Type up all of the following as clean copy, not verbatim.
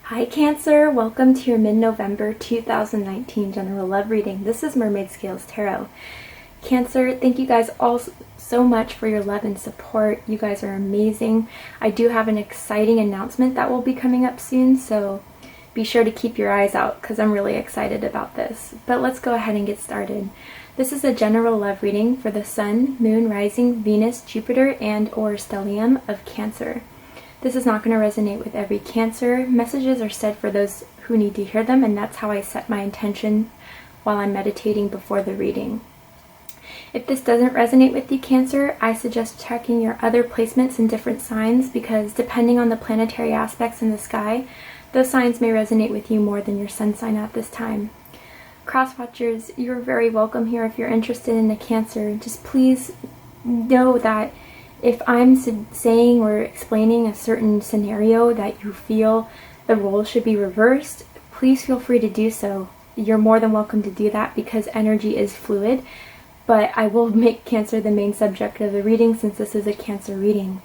Hi Cancer, welcome to your mid-November 2019 general love reading. This is Mermaid Scales Tarot. Cancer, thank you guys all so much for your love and support. You guys are amazing. I do have an exciting announcement that will be coming up soon, so be sure to keep your eyes out because I'm really excited about this. But let's go ahead and get started. This is a general love reading for the Sun, Moon, Rising, Venus, Jupiter, and or stellium of Cancer. This is not going to resonate with every Cancer. Messages are said for those who need to hear them, and that's how I set my intention while I'm meditating before the reading. If this doesn't resonate with you, Cancer, I suggest checking your other placements in different signs because depending on the planetary aspects in the sky, those signs may resonate with you more than your sun sign at this time. Crosswatchers, you're very welcome here if you're interested in a Cancer. Just please know that if I'm saying or explaining a certain scenario that you feel the roles should be reversed, please feel free to do so. You're more than welcome to do that because energy is fluid, but I will make Cancer the main subject of the reading since this is a Cancer reading.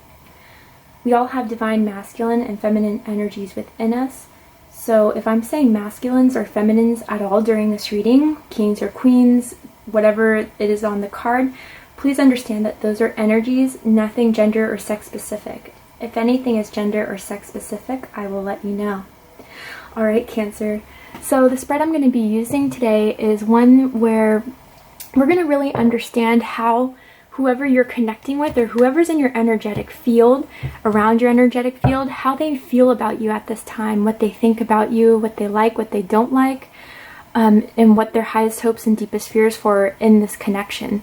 We all have divine masculine and feminine energies within us, so if I'm saying masculines or feminines at all during this reading, kings or queens, whatever it is on the card, please understand that those are energies, nothing gender or sex specific. If anything is gender or sex specific, I will let you know. Alright, Cancer. So the spread I'm going to be using today is one where we're going to really understand how whoever you're connecting with or whoever's in your energetic field, around your energetic field, how they feel about you at this time, what they think about you, what they like, what they don't like, and what their highest hopes and deepest fears for in this connection.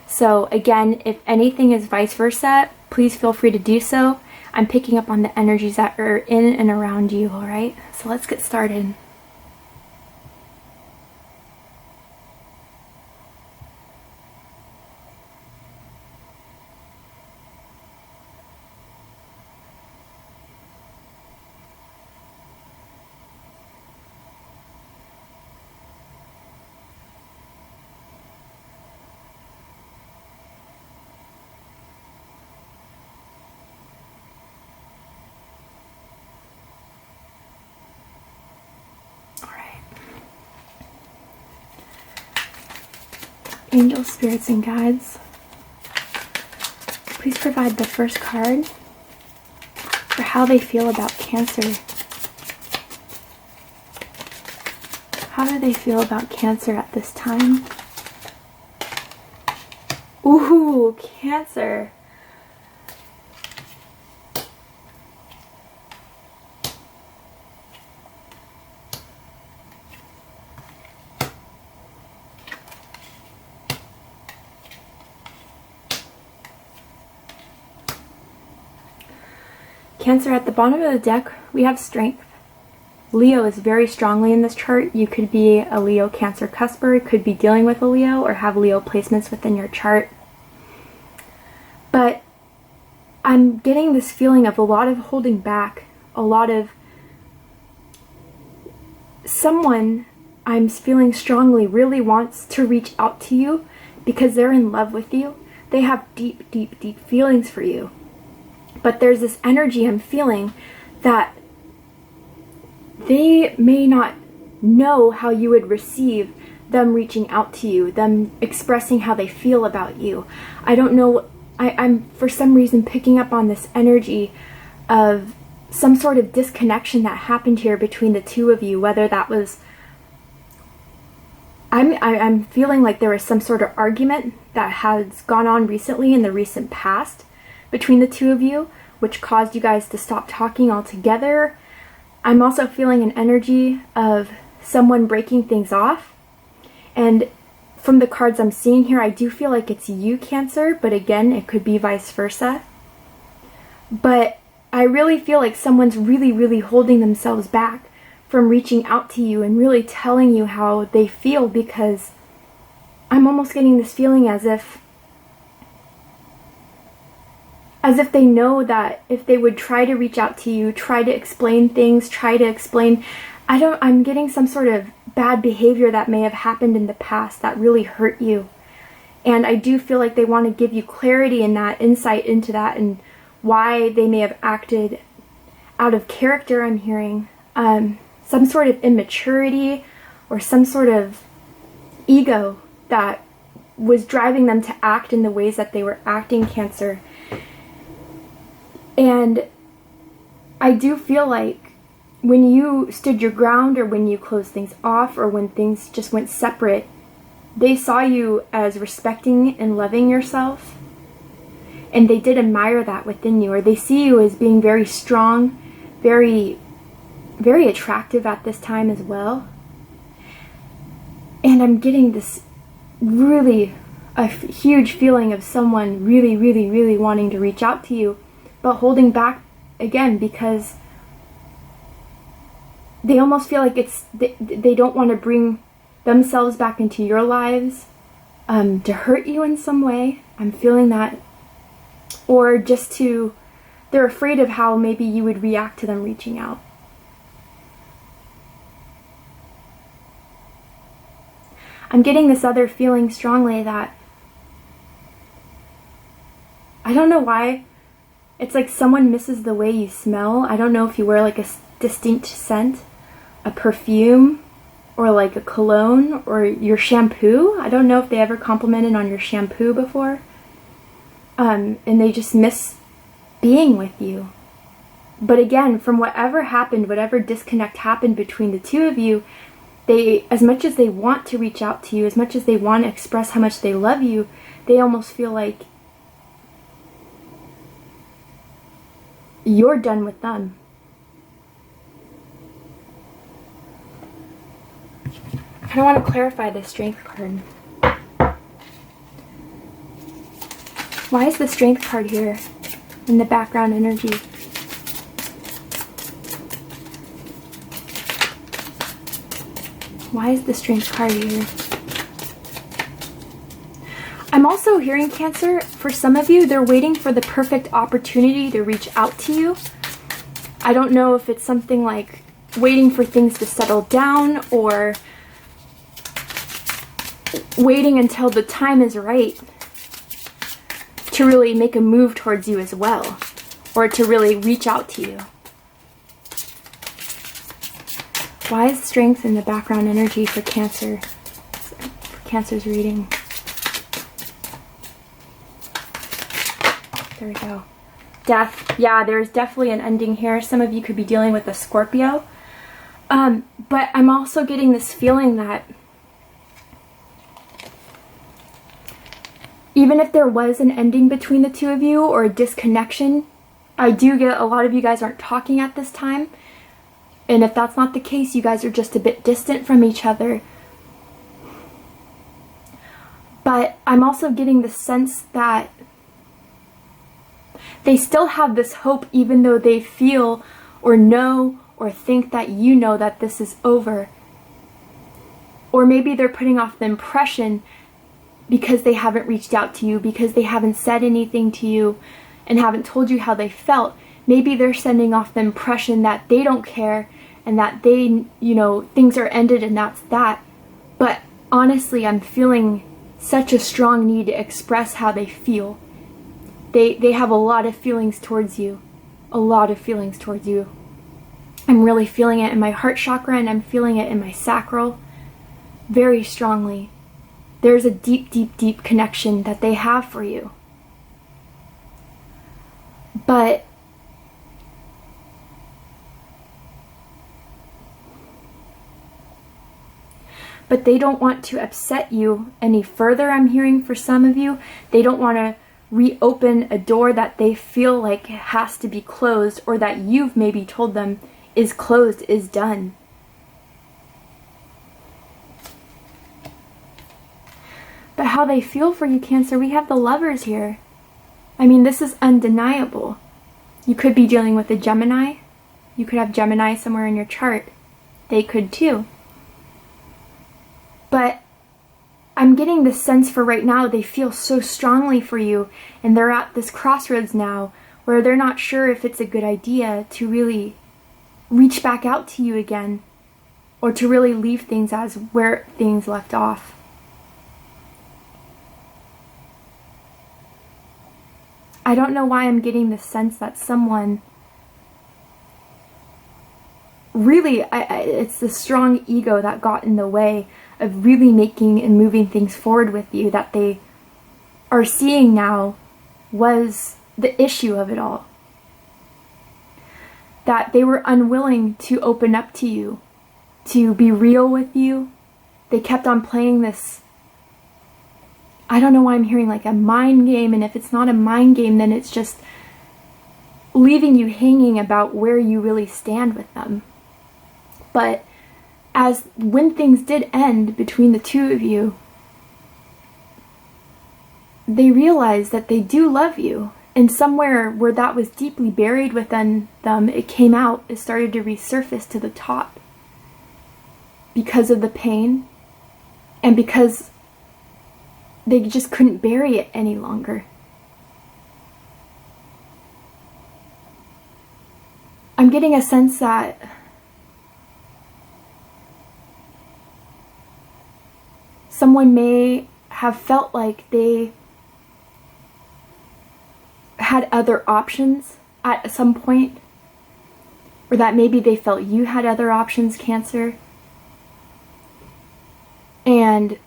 So again, if anything is vice versa, please feel free to do so. I'm picking up on the energies that are in and around you, alright? So let's get started. Angels, spirits, and guides, please provide the first card for how they feel about Cancer. How do they feel about Cancer at this time? Ooh, Cancer. Cancer, at the bottom of the deck, we have strength. Leo is very strongly in this chart. You could be a Leo Cancer cusper, could be dealing with a Leo, or have Leo placements within your chart. But I'm getting this feeling of a lot of holding back, a lot of someone I'm feeling strongly really wants to reach out to you because they're in love with you. They have deep, deep, deep feelings for you. But there's this energy I'm feeling that they may not know how you would receive them reaching out to you, them expressing how they feel about you. I don't know, I'm for some reason picking up on this energy of some sort of disconnection that happened here between the two of you, whether that was I'm feeling like there was some sort of argument that has gone on recently in the recent past between the two of you, which caused you guys to stop talking altogether. I'm also feeling an energy of someone breaking things off. And from the cards I'm seeing here, I do feel like it's you, Cancer, but again, it could be vice versa. But I really feel like someone's really, really holding themselves back from reaching out to you and really telling you how they feel, because I'm almost getting this feeling as if they know that if they would try to reach out to you, try to explain things, I'm getting some sort of bad behavior that may have happened in the past that really hurt you. And I do feel like they want to give you clarity in that, insight into that, and why they may have acted out of character, I'm hearing, some sort of immaturity or some sort of ego that was driving them to act in the ways that they were acting, Cancer. And I do feel like when you stood your ground, or when you closed things off, or when things just went separate, they saw you as respecting and loving yourself. And they did admire that within you, or they see you as being very strong, very, very attractive at this time as well. And I'm getting this really a huge feeling of someone really, really, really wanting to reach out to you, but holding back again because they almost feel like they don't want to bring themselves back into your lives to hurt you in some way. I'm feeling that. Or just they're afraid of how maybe you would react to them reaching out. I'm getting this other feeling strongly that, I don't know why, it's like someone misses the way you smell. I don't know if you wear like a distinct scent, a perfume, or like a cologne, or your shampoo. I don't know if they ever complimented on your shampoo before. And they just miss being with you. But again, from whatever happened, whatever disconnect happened between the two of you, they, as much as they want to reach out to you, as much as they want to express how much they love you, they almost feel like you're done with them. I want to clarify the Strength card. Why is the Strength card here in the background energy? Why is the Strength card here? I'm also hearing, Cancer, for some of you, they're waiting for the perfect opportunity to reach out to you. I don't know if it's something like waiting for things to settle down, or waiting until the time is right to really make a move towards you as well, or to really reach out to you. Why is Strength in the background energy for Cancer? For Cancer's reading. There we go. Death. Yeah, there's definitely an ending here. Some of you could be dealing with a Scorpio. But I'm also getting this feeling that even if there was an ending between the two of you, or a disconnection, I do get a lot of you guys aren't talking at this time. And if that's not the case, you guys are just a bit distant from each other. But I'm also getting the sense that they still have this hope, even though they feel or know or think that you know that this is over. Or maybe they're putting off the impression because they haven't reached out to you, because they haven't said anything to you and haven't told you how they felt. Maybe they're sending off the impression that they don't care and that they, you know, things are ended and that's that. But honestly, I'm feeling such a strong need to express how they feel. They have a lot of feelings towards you. A lot of feelings towards you. I'm really feeling it in my heart chakra, and I'm feeling it in my sacral very strongly. There's a deep, deep, deep connection that they have for you. But they don't want to upset you any further, I'm hearing for some of you. They don't want to reopen a door that they feel like has to be closed, or that you've maybe told them is closed, is done. But how they feel for you, Cancer, we have the Lovers here. I mean, this is undeniable. You could be dealing with a Gemini. You could have Gemini somewhere in your chart. They could too. But I'm getting this sense for right now, they feel so strongly for you, and they're at this crossroads now where they're not sure if it's a good idea to really reach back out to you again, or to really leave things as where things left off. I don't know why I'm getting the sense that someone really, it's the strong ego that got in the way of really making and moving things forward with you that they are seeing now was the issue of it all. That they were unwilling to open up to you, to be real with you. They kept on playing this, I don't know why I'm hearing like a mind game, and if it's not a mind game, then it's just leaving you hanging about where you really stand with them. But when things did end between the two of you, they realized that they do love you. And somewhere where that was deeply buried within them, it came out, it started to resurface to the top. Because of the pain, and because they just couldn't bury it any longer. I'm getting a sense that someone may have felt like they had other options at some point, or that maybe they felt you had other options, Cancer. And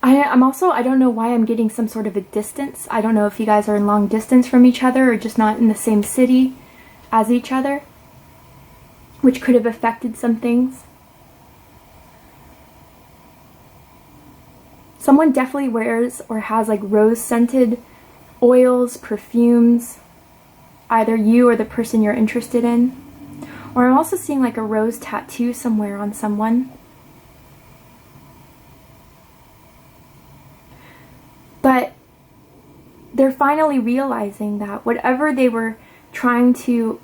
I don't know why I'm getting some sort of a distance. I don't know if you guys are in long distance from each other or just not in the same city as each other, which could have affected some things. Someone definitely wears or has like rose-scented oils, perfumes, either you or the person you're interested in. Or I'm also seeing like a rose tattoo somewhere on someone. But they're finally realizing that whatever they were trying to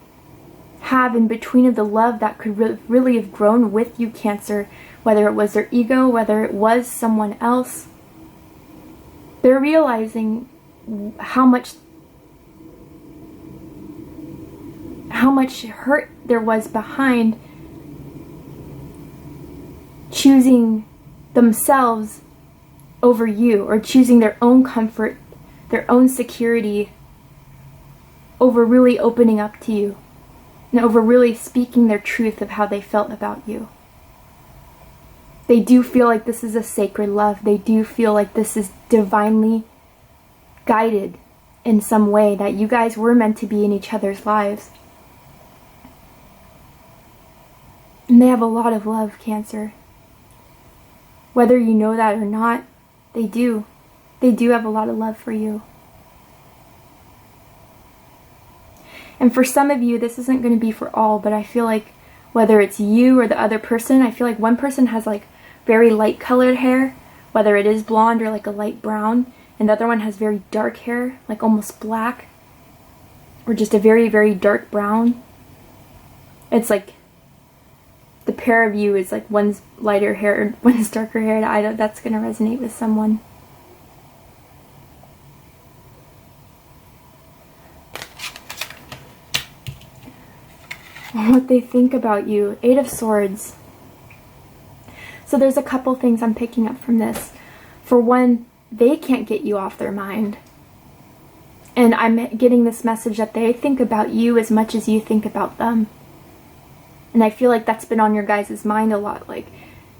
have in between of the love that could really have grown with you, Cancer, whether it was their ego, whether it was someone else, they're realizing how much hurt there was behind choosing themselves over you, or choosing their own comfort, their own security over really opening up to you, and over really speaking their truth of how they felt about you. They do feel like this is a sacred love. They do feel like this is divinely guided in some way, that you guys were meant to be in each other's lives. And they have a lot of love, Cancer. Whether you know that or not, they do. They do have a lot of love for you. And for some of you, this isn't going to be for all, but I feel like whether it's you or the other person, I feel like one person has like very light colored hair, whether it is blonde or like a light brown, and the other one has very dark hair, like almost black, or just a very, very dark brown. It's like the pair of you is like one's lighter hair, one's darker hair. That's going to resonate with someone. What they think about you. 8 of Swords. So there's a couple things I'm picking up from this. For one, they can't get you off their mind. And I'm getting this message that they think about you as much as you think about them. And I feel like that's been on your guys' mind a lot. Like,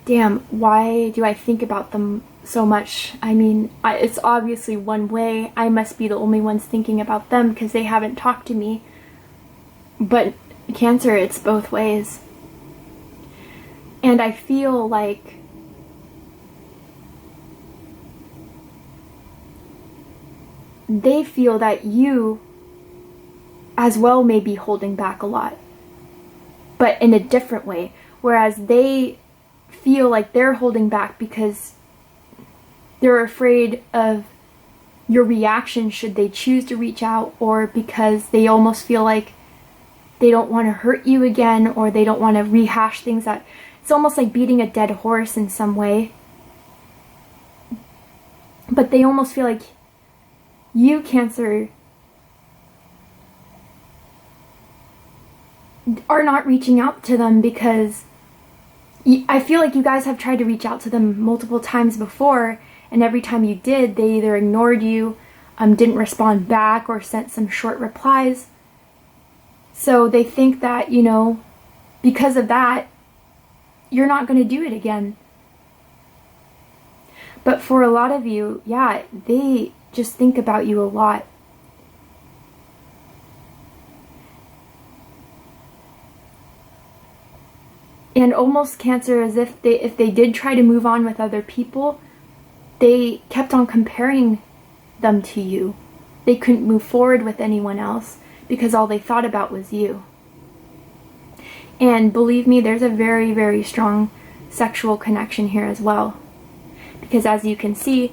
damn, why do I think about them so much? I mean, it's obviously one way. I must be the only ones thinking about them because they haven't talked to me. But Cancer, it's both ways. And I feel like they feel that you as well may be holding back a lot, but in a different way. Whereas they feel like they're holding back because they're afraid of your reaction should they choose to reach out, or because they almost feel like they don't want to hurt you again, or they don't want to rehash things that... It's almost like beating a dead horse in some way. But they almost feel like you, Cancer, are not reaching out to them because I feel like you guys have tried to reach out to them multiple times before, and every time you did, they either ignored you, didn't respond back, or sent some short replies. So they think that, because of that, you're not going to do it again. But for a lot of you, yeah, they just think about you a lot. And almost Cancer, as if they did try to move on with other people, they kept on comparing them to you. They couldn't move forward with anyone else because all they thought about was you. And believe me, there's a very, very strong sexual connection here as well. Because as you can see,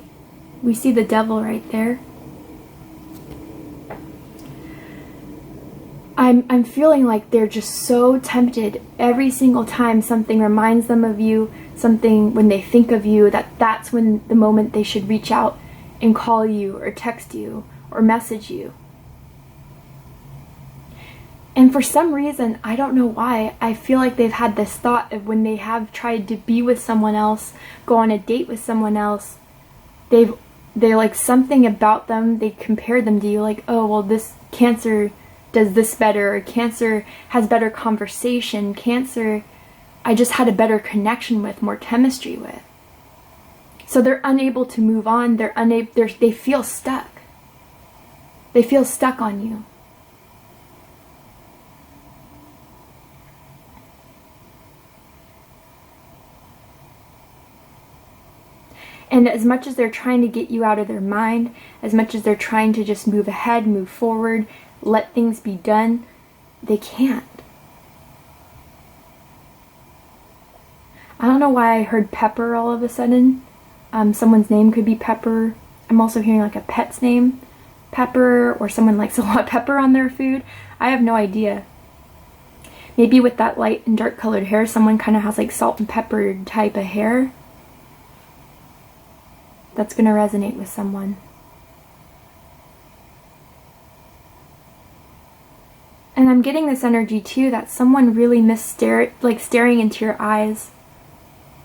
we see the devil right there. I'm feeling like they're just so tempted every single time something reminds them of you, something when they think of you, that's when the moment they should reach out and call you or text you or message you. And for some reason, I don't know why, I feel like they've had this thought of when they have tried to be with someone else, go on a date with someone else, they're like something about them, they compare them to you, like, oh, well, this Cancer does this better, or Cancer has better conversation, Cancer I just had a better connection with, more chemistry with. So they're unable to move on, they feel stuck. They feel stuck on you. And as much as they're trying to get you out of their mind, as much as they're trying to just move ahead, move forward, let things be done, they can't. I don't know why I heard Pepper all of a sudden. Someone's name could be Pepper. I'm also hearing like a pet's name, Pepper, or someone likes a lot of pepper on their food. I have no idea. Maybe with that light and dark colored hair, someone kind of has like salt and pepper type of hair. That's going to resonate with someone. And I'm getting this energy too that someone really missed staring into your eyes.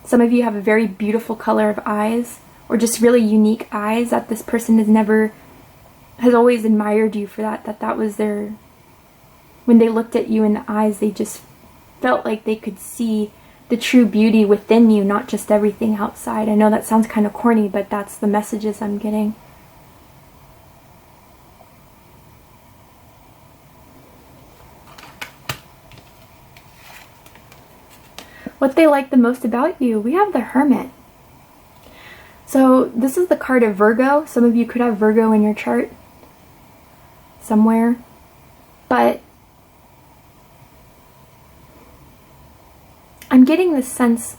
Some of you have a very beautiful color of eyes, or just really unique eyes that this person has always admired you for that was their, when they looked at you in the eyes, they just felt like they could see the true beauty within you, not just everything outside. I know that sounds kind of corny, but that's the messages I'm getting. What they like the most about you, we have the Hermit. So this is the card of Virgo. Some of you could have Virgo in your chart somewhere, but I'm getting this sense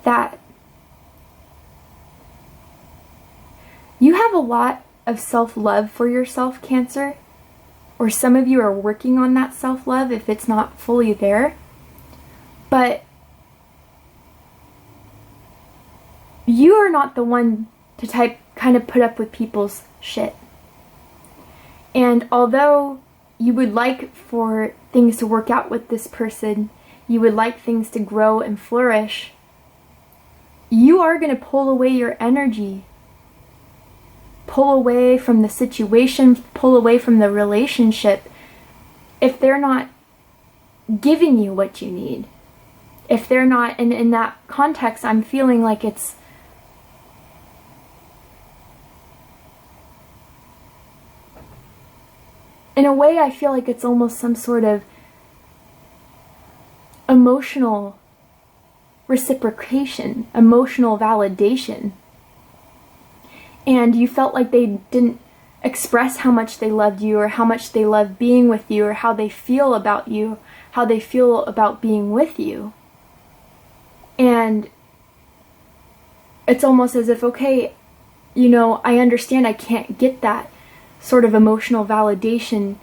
that you have a lot of self-love for yourself, Cancer, or some of you are working on that self-love if it's not fully there, but you are not the one to kind of put up with people's shit. And although you would like for things to work out with this person, you would like things to grow and flourish, you are going to pull away your energy. Pull away from the situation, pull away from the relationship if they're not giving you what you need. If they're not, and in that context, I'm feeling like it's in a way, I feel like it's almost some sort of emotional reciprocation, emotional validation. And you felt like they didn't express how much they loved you, or how much they love being with you, or how they feel about you, how they feel about being with you. And it's almost as if, okay, I understand I can't get that sort of emotional validation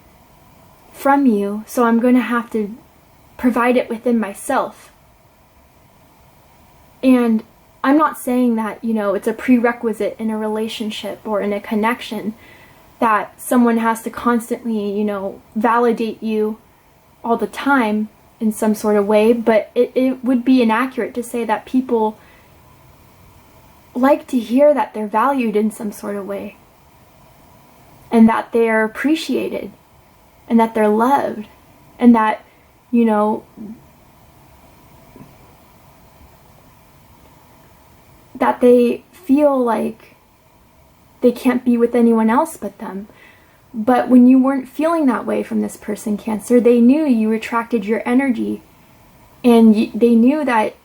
from you, so I'm going to have to provide it within myself. And I'm not saying that, it's a prerequisite in a relationship or in a connection that someone has to constantly, validate you all the time in some sort of way, but it would be inaccurate to say that people like to hear that they're valued in some sort of way, and that they are appreciated, and that they're loved, and that, you know, that they feel like they can't be with anyone else but them. But when you weren't feeling that way from this person, Cancer, they knew you attracted your energy, and they knew that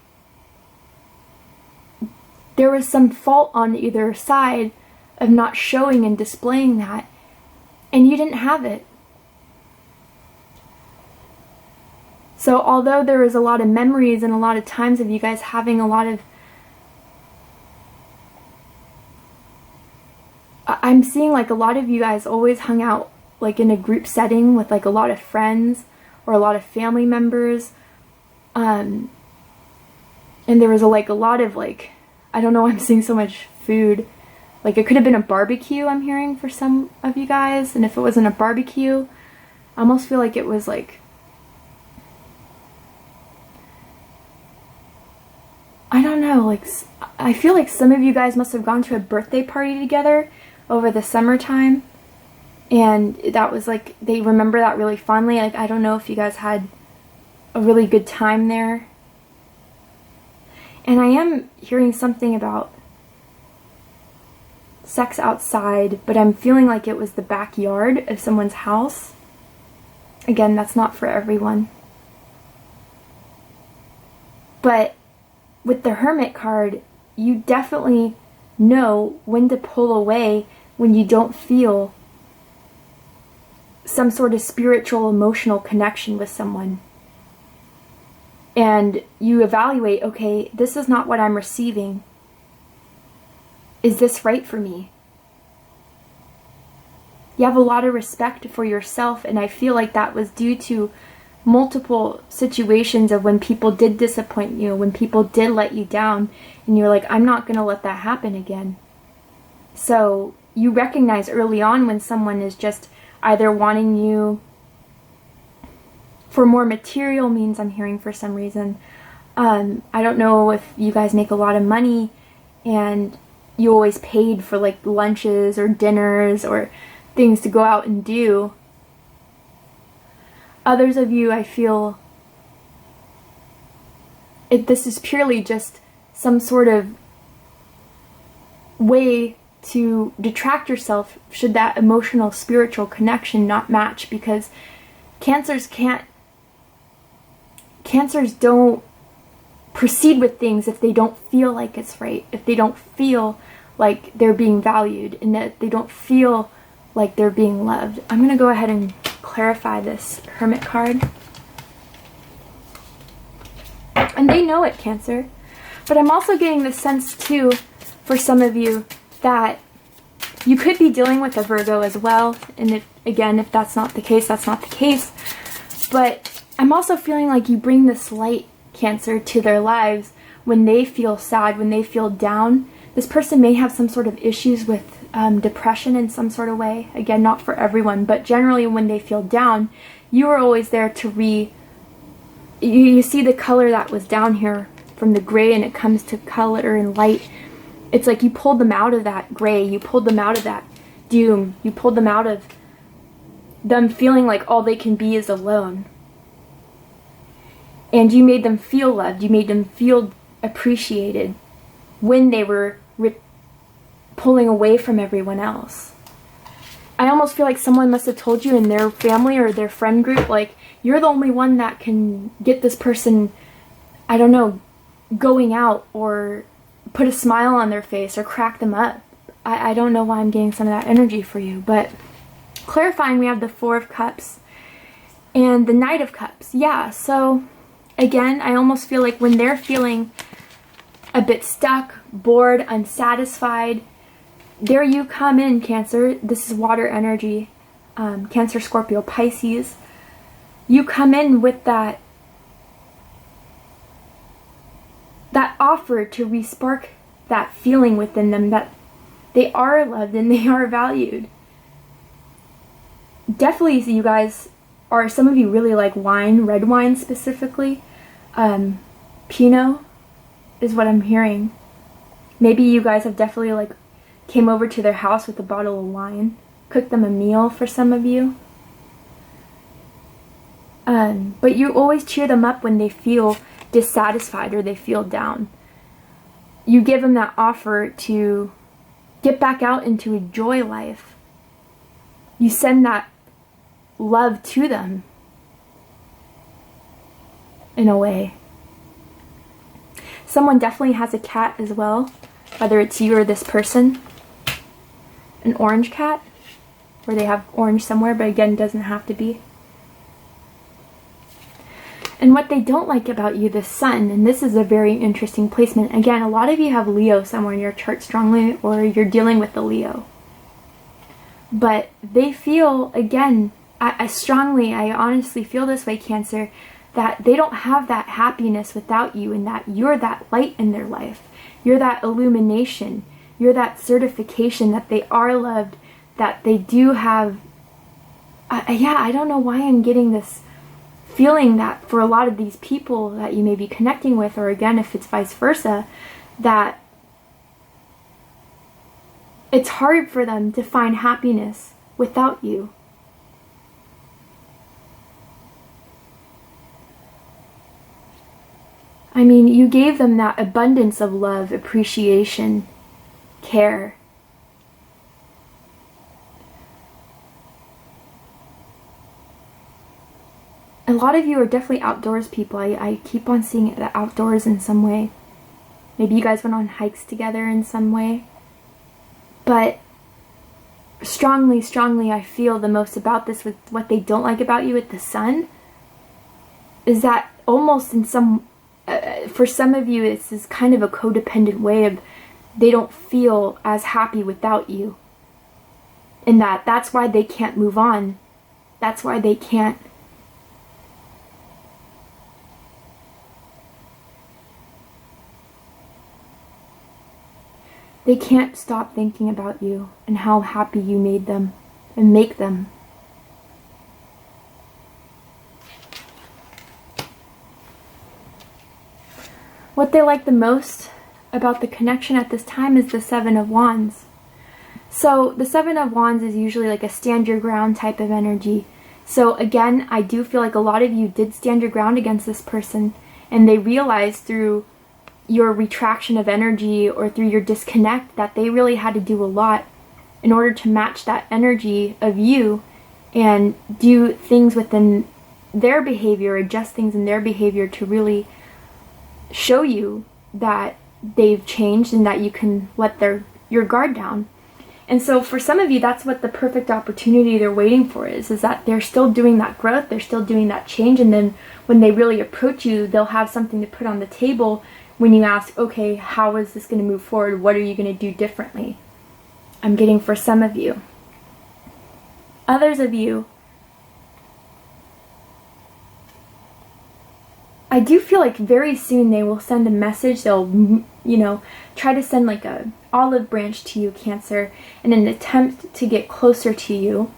there was some fault on either side of not showing and displaying that, and you didn't have it. So although there was a lot of memories and a lot of times of you guys having a lot of, I'm seeing like a lot of you guys always hung out like in a group setting with like a lot of friends or a lot of family members, and there was a lot of like, I don't know, I'm seeing so much food. Like it could have been a barbecue, I'm hearing, for some of you guys. And if it wasn't a barbecue, I almost feel like it was like, I don't know, like I feel like some of you guys must have gone to a birthday party together over the summertime, and that was like, they remember that really fondly. Like I don't know if you guys had a really good time there. And I am hearing something about sex outside, but I'm feeling like it was the backyard of someone's house. Again, that's not for everyone. But with the Hermit card, you definitely know when to pull away when you don't feel some sort of spiritual, emotional connection with someone. And you evaluate, okay, this is not what I'm receiving. Is this right for me? You have a lot of respect for yourself, and I feel like that was due to multiple situations of when people did disappoint you, when people did let you down, and you're like, I'm not going to let that happen again. So you recognize early on when someone is just either wanting you for more material means, I'm hearing, for some reason. I don't know if you guys make a lot of money and you always paid for like lunches or dinners or things to go out and do. Others of you, I feel, this is purely just some sort of way to detract yourself should that emotional, spiritual connection not match, because Cancers don't proceed with things if they don't feel like it's right, if they don't feel like they're being valued, and that they don't feel like they're being loved. I'm going to go ahead and clarify this Hermit card. And they know it, Cancer. But I'm also getting the sense too, for some of you, that you could be dealing with a Virgo as well. And if that's not the case, that's not the case. But I'm also feeling like you bring this light, Cancer, to their lives when they feel sad, when they feel down. This person may have some sort of issues with depression in some sort of way. Again, not for everyone, but generally when they feel down, you are always there to you see the color that was down here from the gray, and it comes to color and light. It's like you pulled them out of that gray, you pulled them out of that doom, you pulled them out of them feeling like all they can be is alone. And you made them feel loved, you made them feel appreciated when they were pulling away from everyone else. I almost feel like someone must have told you in their family or their friend group, like, you're the only one that can get this person, I don't know, going out or put a smile on their face or crack them up. I don't know why I'm getting some of that energy for you, but clarifying, we have the Four of Cups and the Knight of Cups. Yeah, so again, I almost feel like when they're feeling a bit stuck, bored, unsatisfied, there you come in, Cancer. This is water energy, Cancer, Scorpio, Pisces. You come in with that offer to re-spark that feeling within them that they are loved and they are valued. Definitely, you guys are, some of you really like wine, red wine specifically. Pinot is what I'm hearing. Maybe you guys have definitely like came over to their house with a bottle of wine, cooked them a meal for some of you. But you always cheer them up when they feel dissatisfied or they feel down. You give them that offer to get back out and to enjoy life. You send that love to them in a way. Someone definitely has a cat as well, whether it's you or this person. An orange cat, where they have orange somewhere, but again, doesn't have to be. And what they don't like about you, the sun, and this is a very interesting placement. Again, a lot of you have Leo somewhere in your chart strongly, or you're dealing with the Leo. But they feel, again, I honestly feel this way, Cancer, that they don't have that happiness without you, and that you're that light in their life. You're that illumination. You're that certification that they are loved, that they do have... I don't know why I'm getting this feeling that for a lot of these people that you may be connecting with, or again, if it's vice versa, that it's hard for them to find happiness without you. I mean, you gave them that abundance of love, appreciation, care. A lot of you are definitely outdoors people. I keep on seeing the outdoors in some way. Maybe you guys went on hikes together in some way. But strongly, I feel the most about this, with what they don't like about you with the sun, is that almost in some, for some of you, it's this kind of a codependent way of they don't feel as happy without you. And that's why they can't move on. That's why they can't stop thinking about you and how happy you made them and make them. What they like the most about the connection at this time is the Seven of Wands. So the Seven of Wands is usually like a stand your ground type of energy. So again, I do feel like a lot of you did stand your ground against this person, and they realized through your retraction of energy or through your disconnect that they really had to do a lot in order to match that energy of you and do things within their behavior, adjust things in their behavior to really show you that they've changed and that you can let your guard down. And so for some of you, that's what the perfect opportunity they're waiting for is that they're still doing that growth, they're still doing that change, and then when they really approach you, they'll have something to put on the table when you ask, okay, how is this going to move forward? What are you going to do differently? I'm getting for some of you. Others of you, I do feel like very soon they will send a message. They'll, try to send like a olive branch to you, Cancer, in an attempt to get closer to you.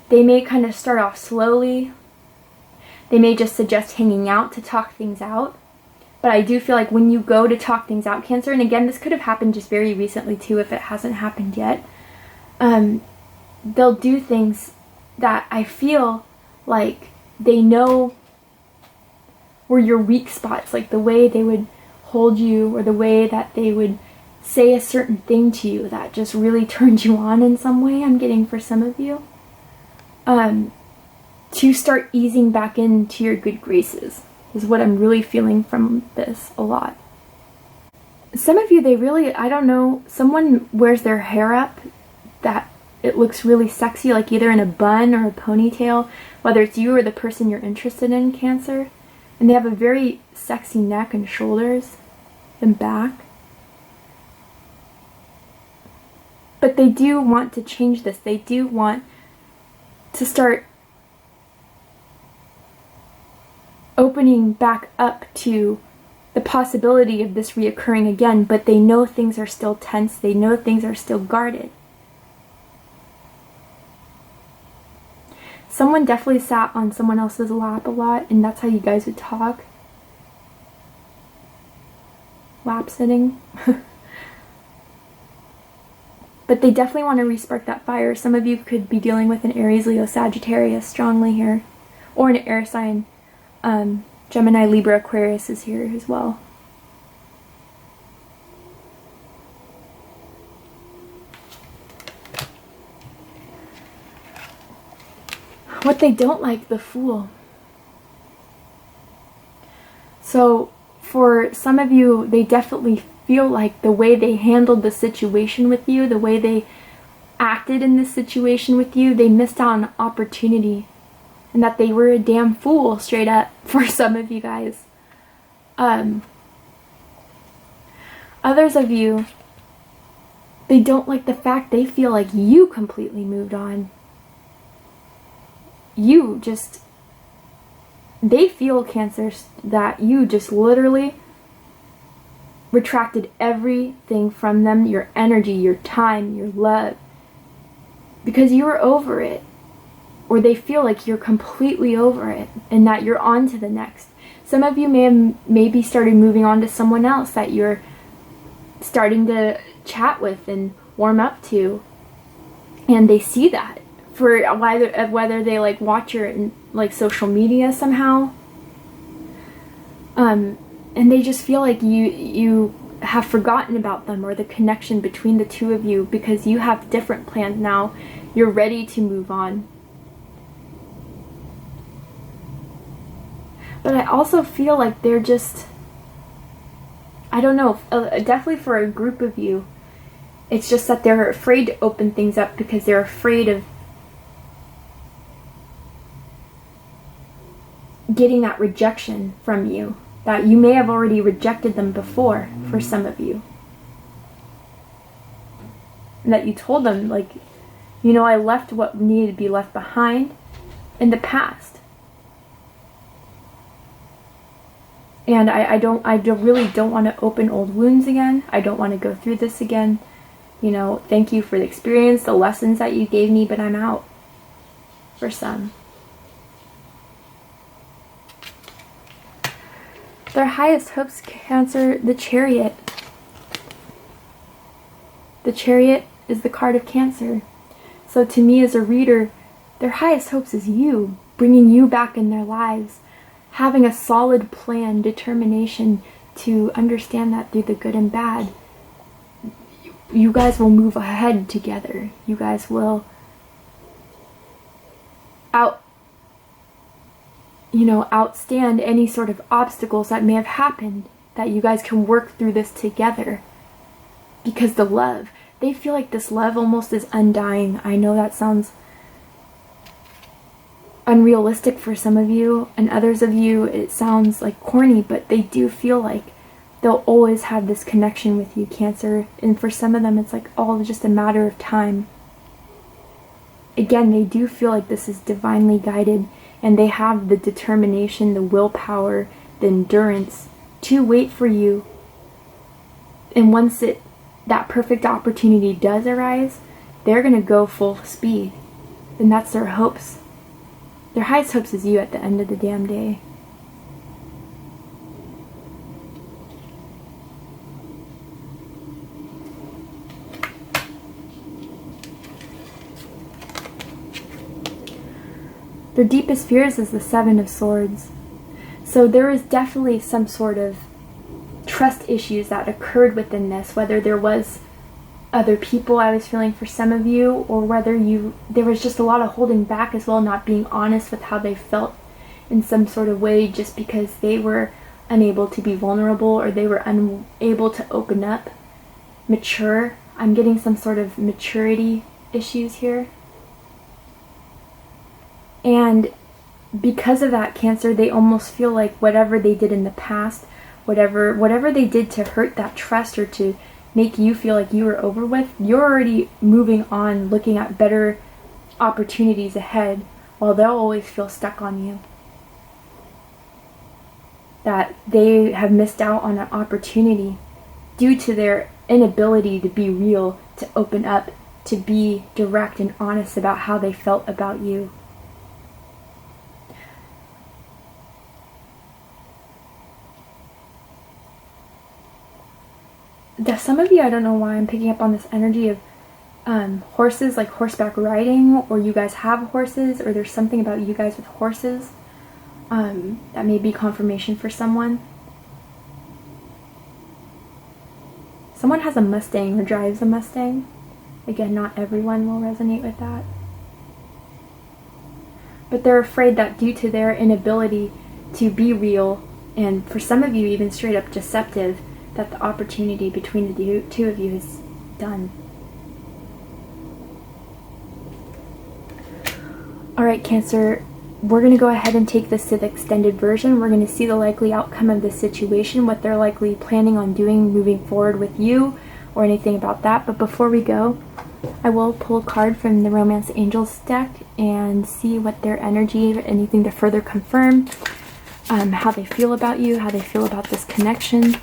They may kind of start off slowly. They may just suggest hanging out to talk things out. But I do feel like when you go to talk things out, Cancer, and again, this could have happened just very recently too if it hasn't happened yet, they'll do things that I feel like they know were your weak spots, like the way they would hold you or the way that they would say a certain thing to you that just really turned you on in some way, I'm getting for some of you, to start easing back into your good graces. Is what I'm really feeling from this a lot. Some of you, they really, I don't know, someone wears their hair up that it looks really sexy, like either in a bun or a ponytail, whether it's you or the person you're interested in, Cancer. And they have a very sexy neck and shoulders and back. But they do want to change this. They do want to start opening back up to the possibility of this reoccurring again, but they know things are still tense, they know things are still guarded. Someone definitely sat on someone else's lap a lot, and that's how you guys would talk. Lap sitting. But they definitely want to re-spark that fire. Some of you could be dealing with an Aries, Leo, Sagittarius strongly here, or an air sign. Gemini, Libra, Aquarius is here as well. What they don't like, the Fool. So for some of you, they definitely feel like the way they handled the situation with you, the way they acted in this situation with you, they missed out on an opportunity, and that they were a damn fool, straight up, for some of you guys. Others of you, they don't like the fact they feel like you completely moved on. They feel, Cancers, that you just literally retracted everything from them, your energy, your time, your love, because you were over it. Or they feel like you're completely over it and that you're on to the next. Some of you may have maybe started moving on to someone else that you're starting to chat with and warm up to, and they see that. For whether they like watch your like social media somehow, and they just feel like you have forgotten about them or the connection between the two of you, because you have different plans now. You're ready to move on. But I also feel like they're just, I don't know, definitely for a group of you, it's just that they're afraid to open things up because they're afraid of getting that rejection from you, that you may have already rejected them before, for some of you. And that you told them, like, you know, I left what needed to be left behind in the past. And I really don't want to open old wounds again. I don't want to go through this again. You know, thank you for the experience, the lessons that you gave me, but I'm out. For some. Their highest hopes, Cancer, the Chariot. The Chariot is the card of Cancer. So to me as a reader, their highest hopes is you, bringing you back in their lives, having a solid plan, determination to understand that through the good and bad, you guys will move ahead together. You guys will outstand any sort of obstacles that may have happened, that you guys can work through this together. Because the love, they feel like this love almost is undying. I know that sounds unrealistic for some of you, and others of you it sounds like corny, but they do feel like they'll always have this connection with you, Cancer. And for some of them it's like all just a matter of time. Again, they do feel like this is divinely guided, and they have the determination, the willpower, the endurance to wait for you. And once that perfect opportunity does arise, they're going to go full speed. And that's their hopes. Their highest hopes is you at the end of the damn day. Their deepest fears is the Seven of Swords. So there is definitely some sort of trust issues that occurred within this, whether there was other people I was feeling for some of you, or whether there was just a lot of holding back as well, not being honest with how they felt in some sort of way, just because they were unable to be vulnerable, or they were unable to open up, mature. I'm getting some sort of maturity issues here. And because of that, Cancer, they almost feel like whatever they did in the past, whatever they did to hurt that trust or to make you feel like you were over with, you're already moving on, looking at better opportunities ahead, while they'll always feel stuck on you. That they have missed out on an opportunity due to their inability to be real, to open up, to be direct and honest about how they felt about you. Some of you, I don't know why I'm picking up on this energy of horses, like horseback riding, or you guys have horses, or there's something about you guys with horses. That may be confirmation for someone. Someone has a Mustang or drives a Mustang. Again, not everyone will resonate with that. But they're afraid that due to their inability to be real, and for some of you even straight up deceptive, that the opportunity between the two of you is done. Alright, Cancer, we're going to go ahead and take this to the extended version. We're going to see the likely outcome of this situation, what they're likely planning on doing moving forward with you, or anything about that. But before we go, I will pull a card from the Romance Angels deck and see what their energy, anything to further confirm, how they feel about you, how they feel about this connection,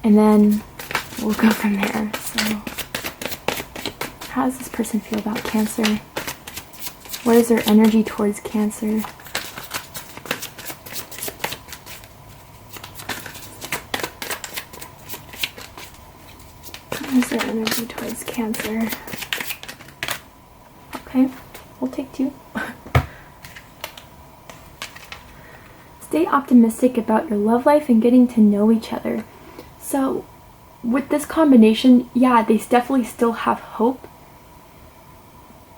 and then we'll go from there. So, how does this person feel about Cancer? What is their energy towards Cancer? What is their energy towards Cancer? Okay, we'll take two. Stay optimistic about your love life and getting to know each other. So, with this combination, yeah, they definitely still have hope.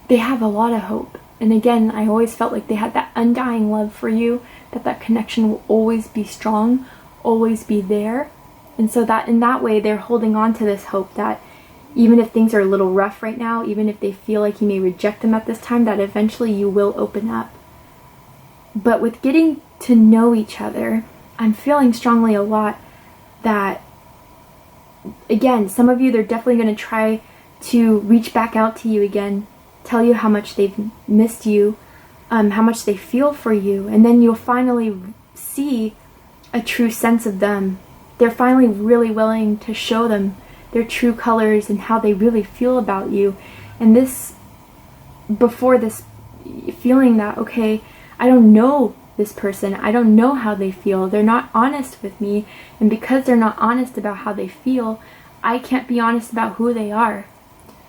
They have a lot of hope. And again, I always felt like they had that undying love for you, that connection will always be strong, always be there. And so that in that way, they're holding on to this hope that even if things are a little rough right now, even if they feel like you may reject them at this time, that eventually you will open up. But with getting to know each other, I'm feeling strongly a lot that, again, some of you, they're definitely going to try to reach back out to you again, tell you how much they've missed you, how much they feel for you, and then you'll finally see a true sense of them. They're finally really willing to show them their true colors and how they really feel about you. And this, before this feeling that, okay, I don't know this person, I don't know how they feel, they're not honest with me, and because they're not honest about how they feel, I can't be honest about who they are.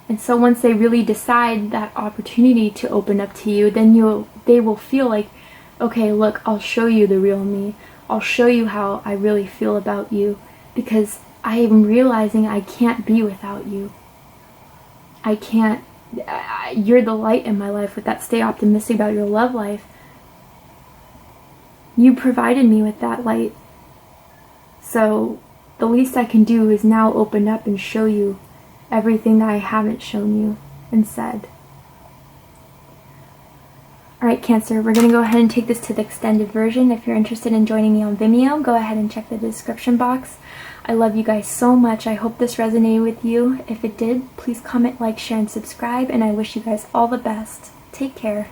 And so once they really decide that opportunity to open up to you, then they will feel like, okay, look, I'll show you the real me. I'll show you how I really feel about you, because I am realizing I can't be without you. I can't. You're the light in my life. With that, stay optimistic about your love life. You provided me with that light. So the least I can do is now open up and show you everything that I haven't shown you and said. Alright, Cancer, we're going to go ahead and take this to the extended version. If you're interested in joining me on Vimeo, go ahead and check the description box. I love you guys so much. I hope this resonated with you. If it did, please comment, like, share, and subscribe, and I wish you guys all the best. Take care.